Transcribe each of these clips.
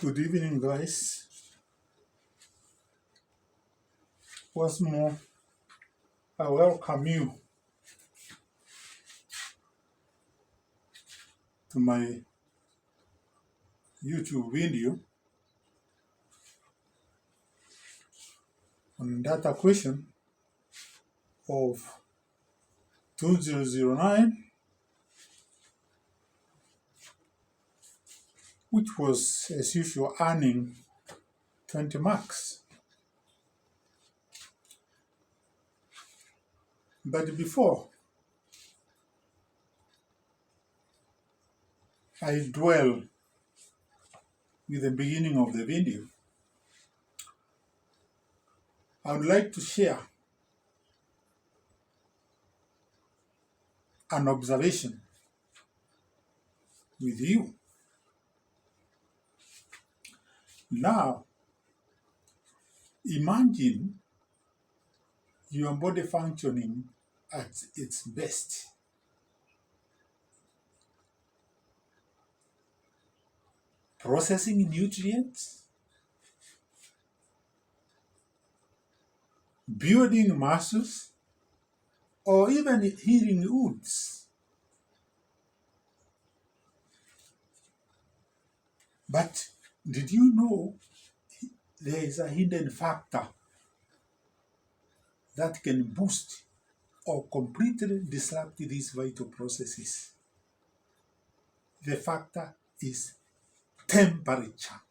Good evening, guys. Once more, I welcome you to my YouTube video on data question of 2009, which was, as usual, earning 20 marks. But before I dwell with the beginning of the video, I would like to share an observation with you. Now, imagine your body functioning at its best. Processing nutrients, building muscles, or even healing wounds. But did you know there is a hidden factor that can boost or completely disrupt these vital processes? The factor is temperature.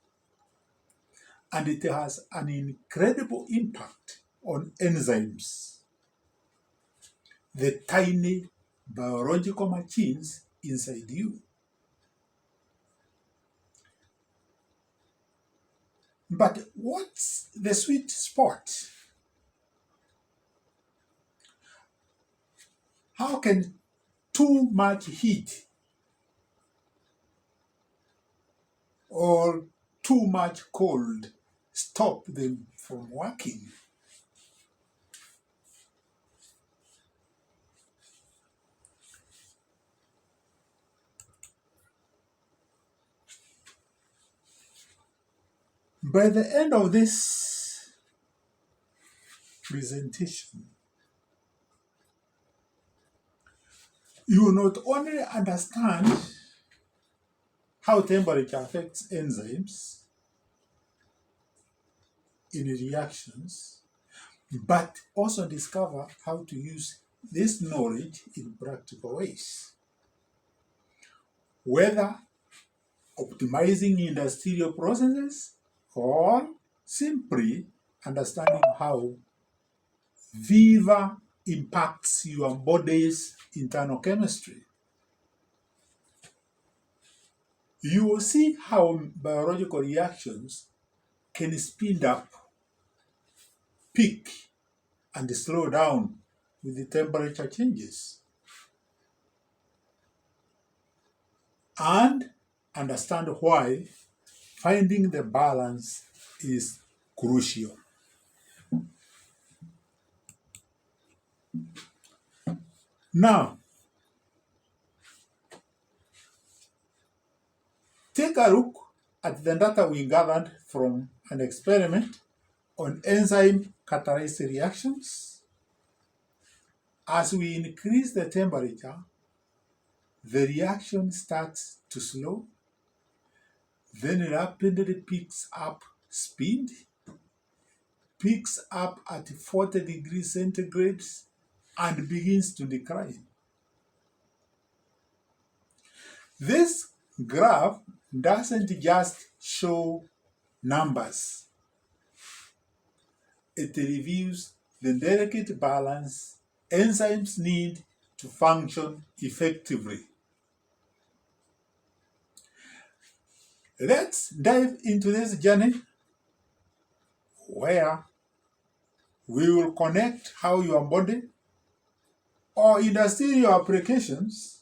And it has an incredible impact on enzymes, the tiny biological machines inside you. But what's the sweet spot? How can too much heat or too much cold stop them from working? By the end of this presentation, you will not only understand how temperature affects enzymes in reactions, but also discover how to use this knowledge in practical ways. Whether optimizing industrial processes or simply understanding how Viva impacts your body's internal chemistry. You will see how biological reactions can speed up, peak, and slow down with the temperature changes. And understand why finding the balance is crucial. Now, take a look at the data we gathered from an experiment on enzyme catalyzed reactions. As we increase the temperature, the reaction starts to slow, then rapidly picks up speed, picks up at 40 degrees centigrade, and begins to decline. This graph doesn't just show numbers. It reveals the delicate balance enzymes need to function effectively. Let's dive into this journey where we will connect how your body or industrial applications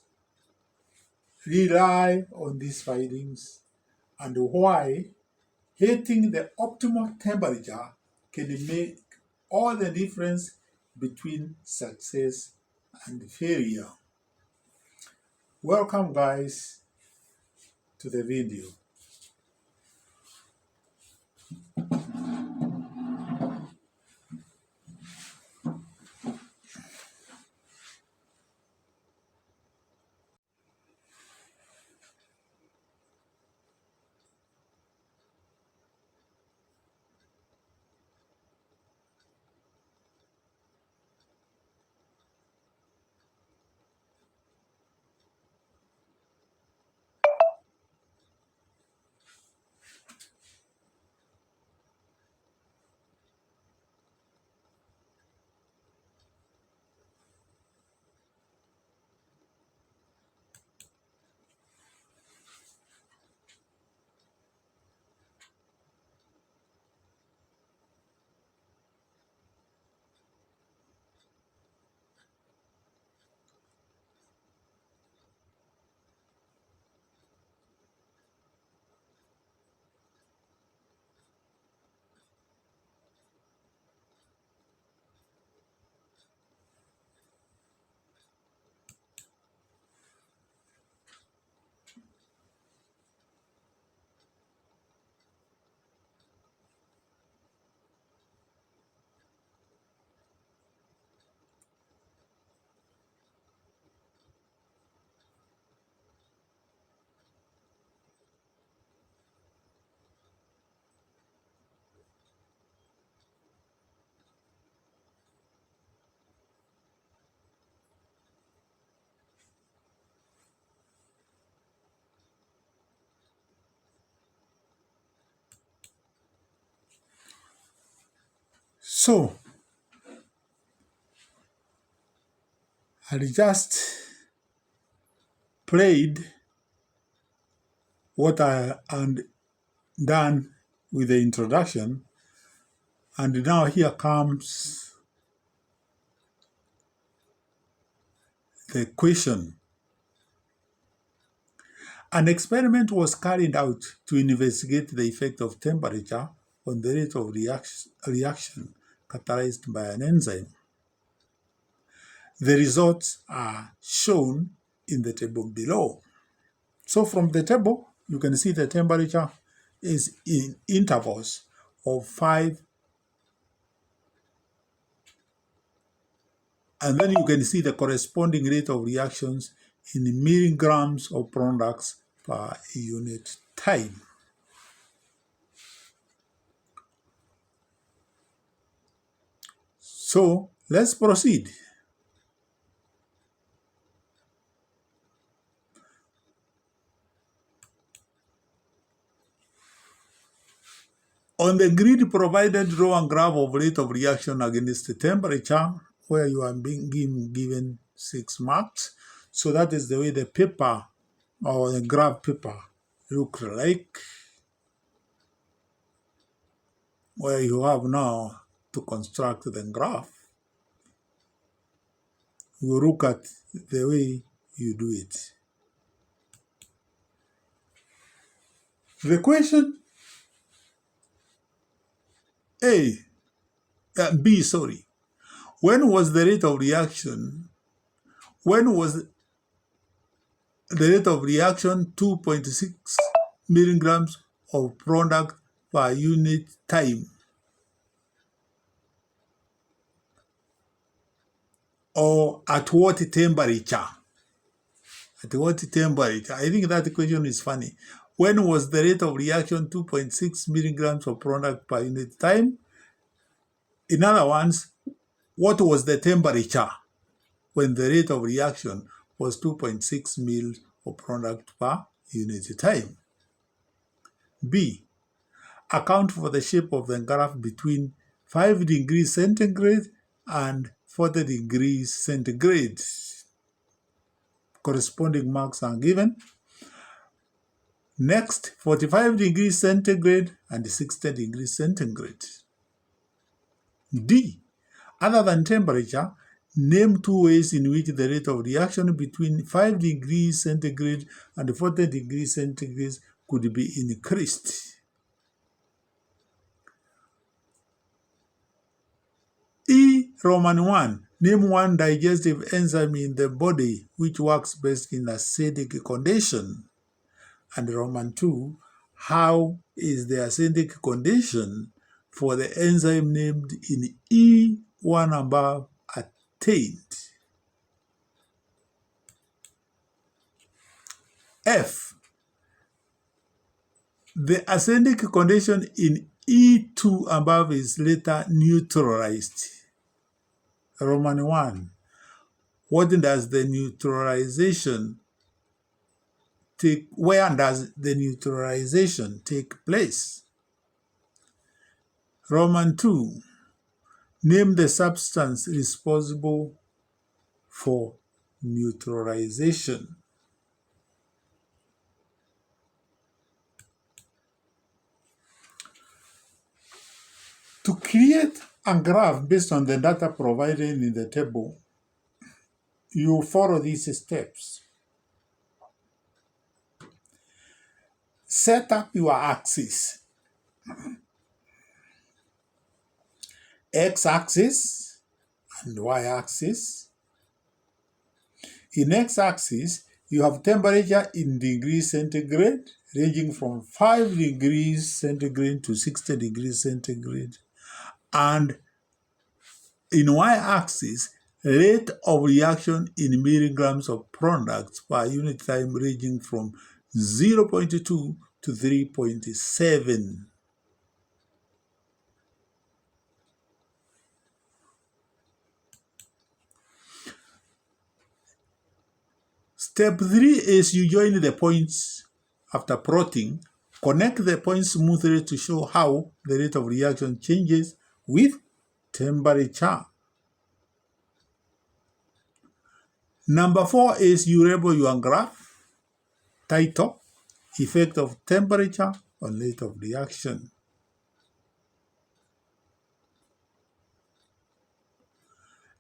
rely on these findings and why hitting the optimal temperature can make all the difference between success and failure. Welcome, guys, to the video. So, I just played what I had done with the introduction, and now here comes the question. An experiment was carried out to investigate the effect of temperature on the rate of reaction catalyzed by an enzyme. The results are shown in the table below. So from the table, you can see the temperature is in intervals of 5, and then you can see the corresponding rate of reactions in milligrams of products per unit time. So let's proceed. On the grid provided, draw a graph of rate of reaction against the temperature, where you are being given 6 marks. So that is the way the paper or the graph paper look like, where you have now to construct the graph. We look at the way you do it. The question B, sorry. When was the rate of reaction? When was the rate of reaction 2.6 milligrams of product per unit time? Or at what temperature? At what temperature? I think that question is funny. When was the rate of reaction 2.6 milligrams of product per unit time? In other words, what was the temperature when the rate of reaction was 2.6 mil of product per unit time? B, account for the shape of the graph between 5 degrees centigrade and 40 degrees centigrade. Corresponding marks are given. Next, 45 degrees centigrade and 60 degrees centigrade. D, other than temperature, name 2 ways in which the rate of reaction between 5 degrees centigrade and 40 degrees centigrade could be increased. E, Roman 1, name 1 digestive enzyme in the body which works best in acidic condition. And Roman 2, how is the acidic condition for the enzyme named in E1 above attained? F, the acidic condition in E2 above is later neutralized. Roman 1, what does the neutralization where does the neutralization take place? Roman 2, name the substance responsible for neutralization. To create a graph based on the data provided in the table, you follow these steps. Set up your axis. X-axis and Y-axis. In X-axis, you have temperature in degrees centigrade, ranging from 5 degrees centigrade to 60 degrees centigrade. And in Y-axis, rate of reaction in milligrams of products per unit time, ranging from 0.2 to 3.7. Step 3 is you join the points after plotting. Connect the points smoothly to show how the rate of reaction changes with temperature. Number 4 is you label your graph. Title, effect of temperature on rate of reaction.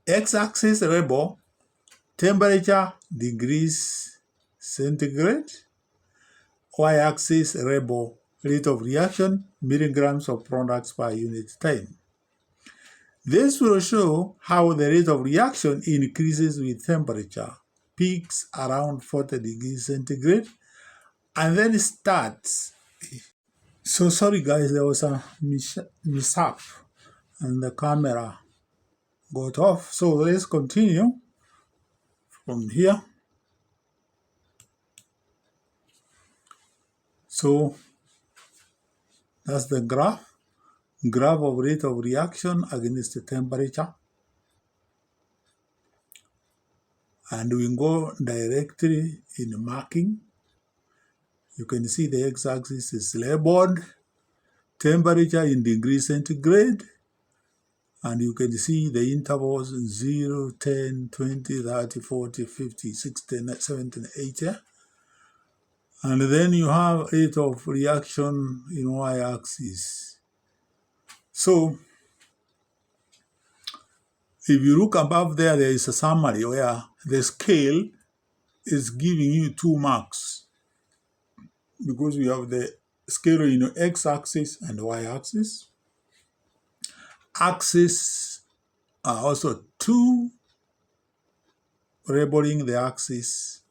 X-axis label, temperature degrees centigrade. Y-axis label, rate of reaction, milligrams of products per unit time. This will show how the rate of reaction increases with temperature, peaks around 40 degrees centigrade, and then starts. So sorry guys, there was a mishap and the camera got off. So let's continue from here. So that's the graph of rate of reaction against the temperature. And we go directly in marking. You can see the x-axis is labeled temperature in degrees centigrade, and you can see the intervals 0, 10, 20, 30, 40, 50, 60, 70, 80. And then you have rate of reaction in y-axis. So if you look above there, there is a summary where the scale is giving you 2 marks, because we have the scale in x-axis and y-axis. Axis are also 2, labeling the axis,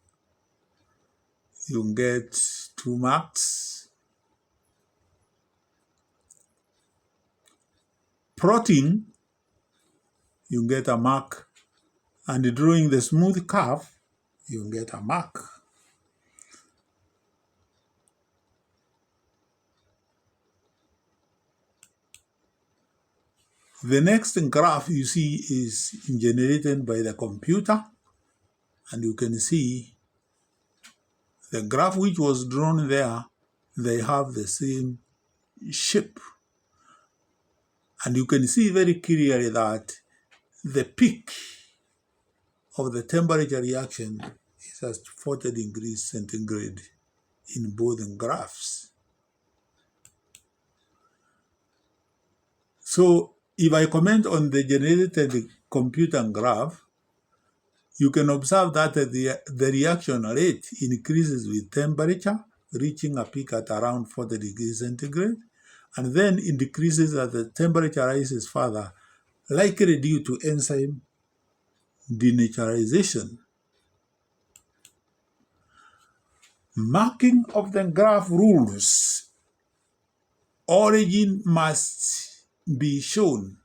you get 2 marks. Plotting, you get a mark, and drawing the smooth curve, you get a mark. The next graph you see is generated by the computer, and you can see the graph which was drawn there, they have the same shape. And you can see very clearly that the peak of the temperature reaction is at 40 degrees centigrade in both graphs. So if I comment on the generated computer graph, you can observe that the reaction rate increases with temperature, reaching a peak at around 40 degrees centigrade, and then it decreases as the temperature rises further, likely due to enzyme denaturization. Marking of the graph rules. Origin must be shown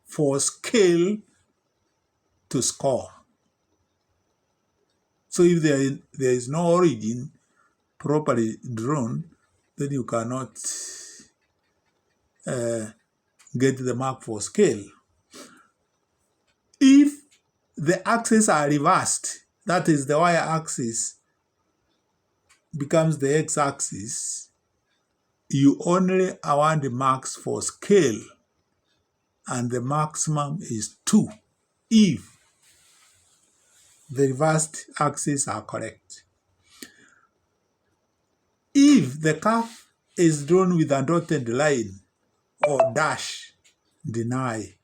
for scale to score. So if there is no origin properly drawn, then you cannot get the mark for scale. If the axes are reversed, that is the y-axis becomes the x-axis, you only award the marks for scale, and the maximum is 2 if the reversed axes are correct. If the curve is drawn with a dotted line or dash, deny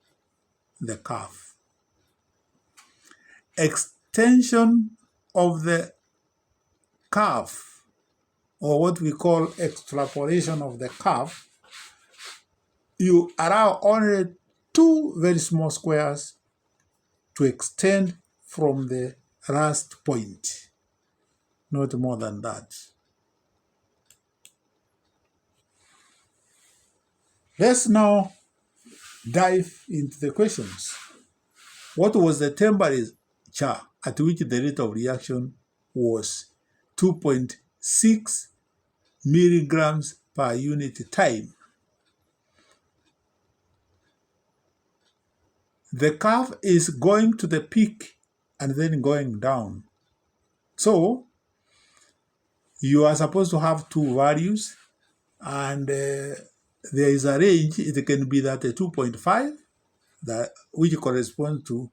the curve. Extension of the curve, or what we call extrapolation of the curve, you allow only 2 very small squares to extend from the last point, not more than that. Let's now dive into the questions. What was the temperature at which the rate of reaction was 2.6 milligrams per unit time? The curve is going to the peak and then going down. So you are supposed to have 2 values, and there is a range. It can be that 2.5, that which corresponds to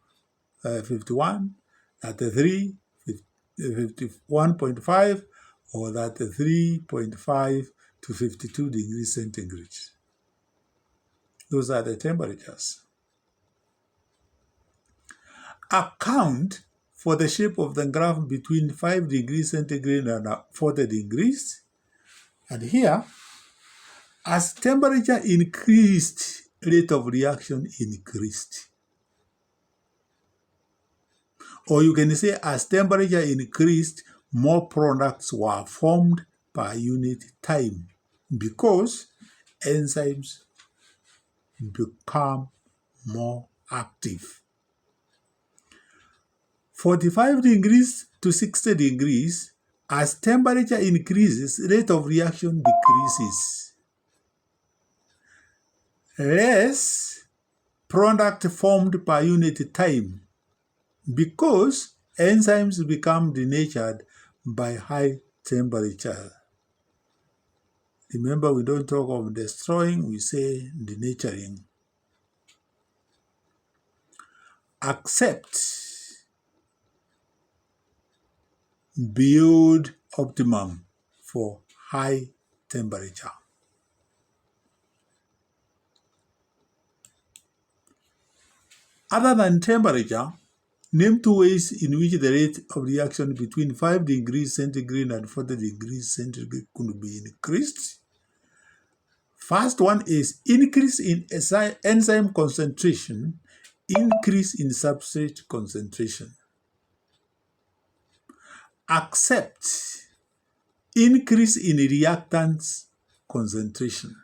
51, that 3, 51.5, or that 3.5 to 52 degrees centigrade. Those are the temperatures. Account for the shape of the graph between 5 degrees centigrade and 40 degrees. And here, as temperature increased, rate of reaction increased. Or you can say as temperature increased, more products were formed per unit time because enzymes become more active. 45 degrees to 60 degrees, as temperature increases, rate of reaction decreases. Less product formed per unit time because enzymes become denatured by high temperature. Remember, we don't talk of destroying, we say denaturing. Accept beyond optimum for high temperature. Other than temperature, name 2 ways in which the rate of reaction between 5 degrees centigrade and 40 degrees centigrade could be increased. First one is increase in enzyme concentration, increase in substrate concentration. Accept increase in reactants concentration.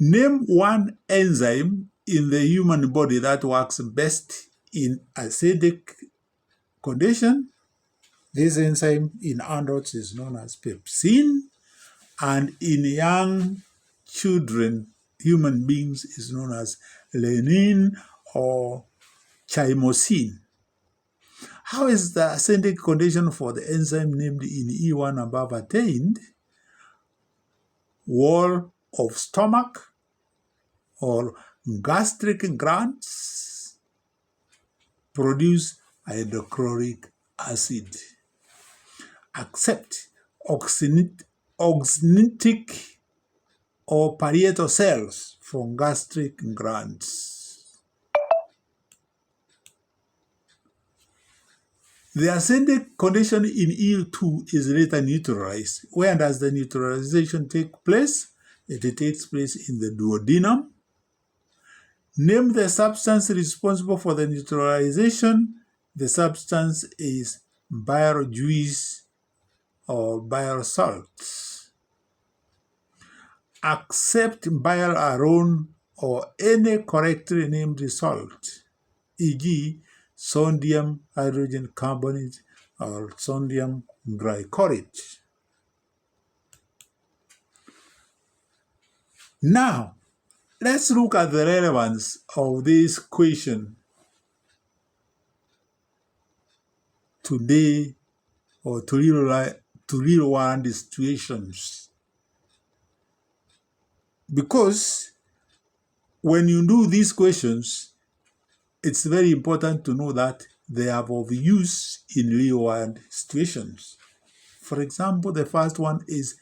Name one enzyme in the human body that works best in acidic condition. This enzyme in adults is known as pepsin, and in young children, human beings, is known as renin or chymosin. How is the acidic condition for the enzyme named in E1 above attained? Wall of stomach or gastric glands produce hydrochloric acid. Accept oxynitic or parietal cells from gastric glands. The acidic condition in E2 is later neutralized. Where does the neutralization take place? It takes place in the duodenum. Name the substance responsible for the neutralization. The substance is bile juice or bile salts. Accept bile alone or any correctly named salt, e.g. sodium hydrogen carbonate or sodium glycholate. Now, let's look at the relevance of this question today or to real world situations. Because when you do these questions, it's very important to know that they are of use in real world situations. For example, the first one is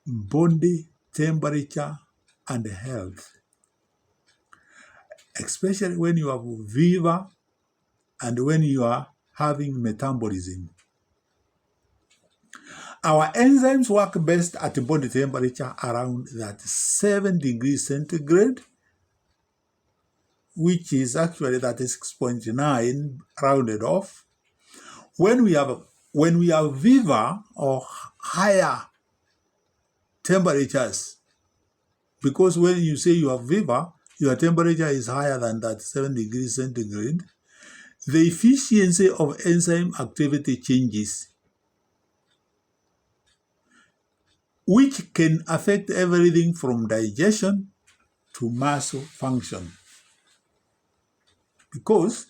body temperature and health, especially when you have fever and when you are having metabolism. Our enzymes work best at body temperature around that 7 degrees centigrade, which is actually that 6.9 rounded off. When we have fever or higher temperatures, because when you say you have fever, your temperature is higher than that 7 degrees centigrade, the efficiency of enzyme activity changes, which can affect everything from digestion to muscle function. Because,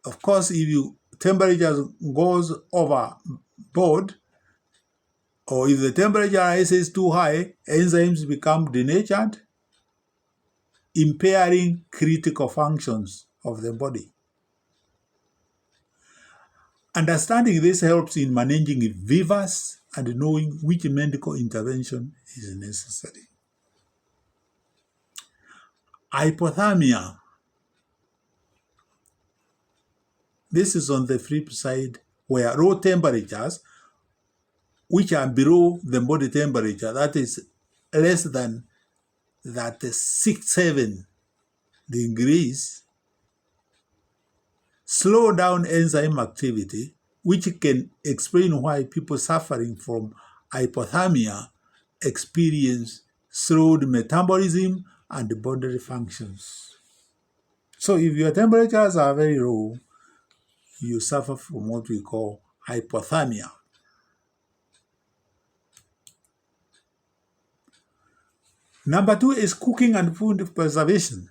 of course, if your temperature goes overboard, or if the temperature rises too high, enzymes become denatured, impairing critical functions of the body. Understanding this helps in managing fevers and knowing which medical intervention is necessary. Hypothermia. This is on the flip side, where low temperatures, which are below the body temperature, that is less than that 7 degrees, slow down enzyme activity, which can explain why people suffering from hypothermia experience slowed metabolism and bodily functions. So if your temperatures are very low, you suffer from what we call hypothermia. Number 2 is cooking and food preservation.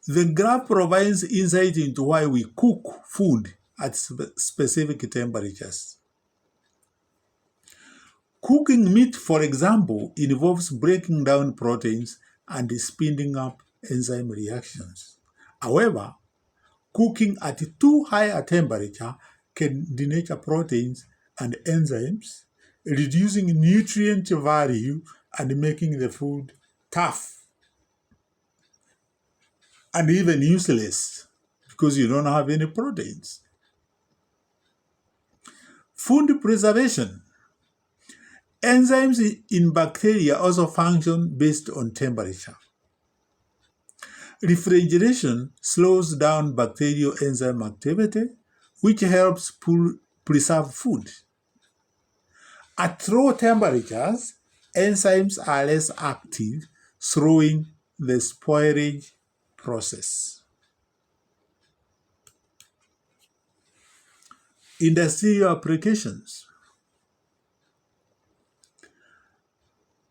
The graph provides insight into why we cook food at specific temperatures. Cooking meat, for example, involves breaking down proteins and speeding up enzyme reactions. However, cooking at too high a temperature can denature proteins and enzymes, reducing nutrient value and making the food tough and even useless because you don't have any proteins. Food preservation. Enzymes in bacteria also function based on temperature. Refrigeration slows down bacterial enzyme activity, which helps preserve food. At low temperatures, enzymes are less active, slowing the spoilage process. Industrial applications.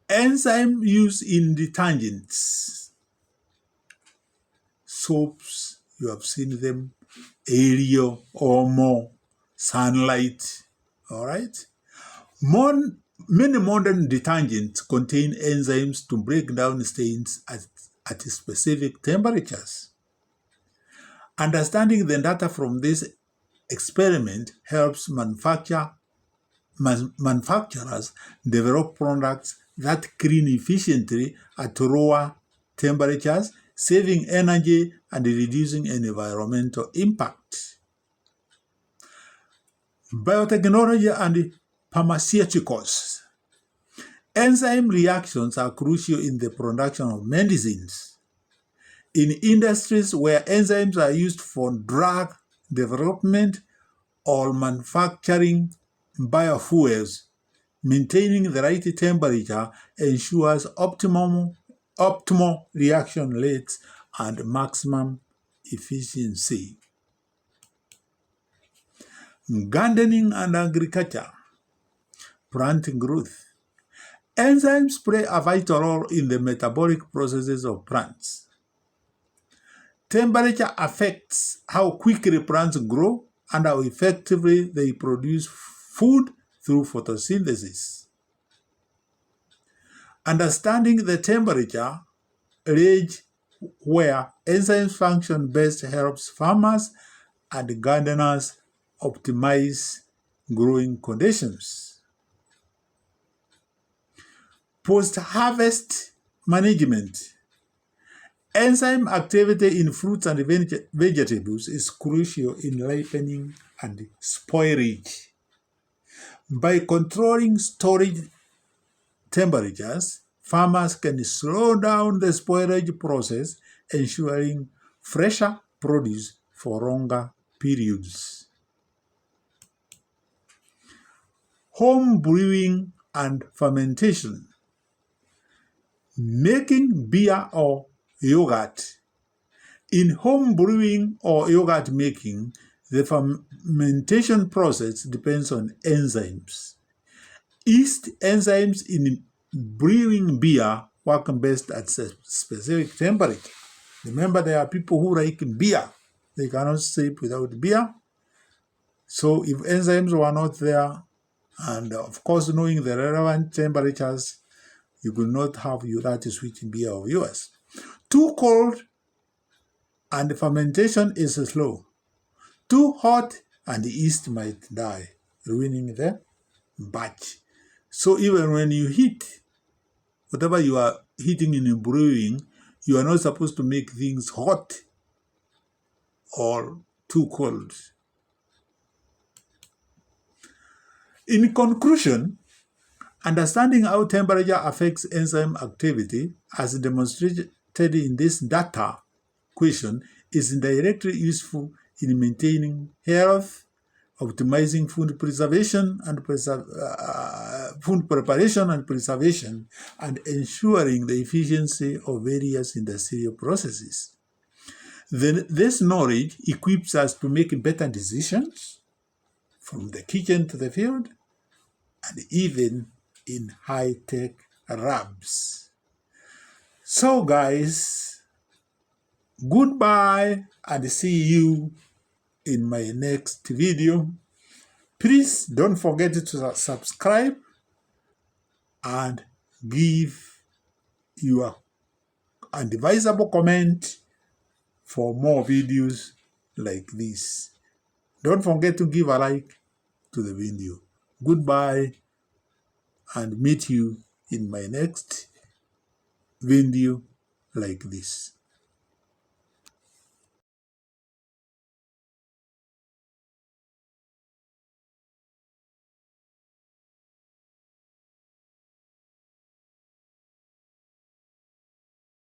Enzyme use in detergents, soaps, you have seen them, Ariel, Omo, Sunlight, all right? Many modern detergents contain enzymes to break down stains at specific temperatures. Understanding the data from this experiment helps manufacturers develop products that clean efficiently at lower temperatures, saving energy and reducing environmental impact. Biotechnology and pharmaceuticals. Enzyme reactions are crucial in the production of medicines. In industries where enzymes are used for drug development or manufacturing biofuels, maintaining the right temperature ensures optimal reaction rates and maximum efficiency. Gardening and agriculture. Plant growth. Enzymes play a vital role in the metabolic processes of plants. Temperature affects how quickly plants grow and how effectively they produce food through photosynthesis. Understanding the temperature range where enzymes function best helps farmers and gardeners optimize growing conditions. Post-harvest management. Enzyme activity in fruits and vegetables is crucial in ripening and spoilage. By controlling storage temperatures, farmers can slow down the spoilage process, ensuring fresher produce for longer periods. Home brewing and fermentation. Making beer or yogurt. In home brewing or yogurt making, the fermentation process depends on enzymes. Yeast enzymes in brewing beer work best at a specific temperature. Remember, there are people who like beer. They cannot sleep without beer. So if enzymes were not there, And of course, knowing the relevant temperatures, you will not have that sweet beer of yours. Too cold and fermentation is slow. Too hot and the yeast might die, ruining the batch. So even when you heat, whatever you are heating in brewing, you are not supposed to make things hot or too cold. In conclusion, understanding how temperature affects enzyme activity, as demonstrated in this data question, is directly useful in maintaining health, optimizing food preservation and food preparation and preservation, and ensuring the efficiency of various industrial processes. Then this knowledge equips us to make better decisions from the kitchen to the field and even in high-tech labs. So guys, goodbye and see you in my next video. Please don't forget to subscribe and give your advisable comment for more videos like this. Don't forget to give a like to the video. Goodbye and meet you in my next video like this.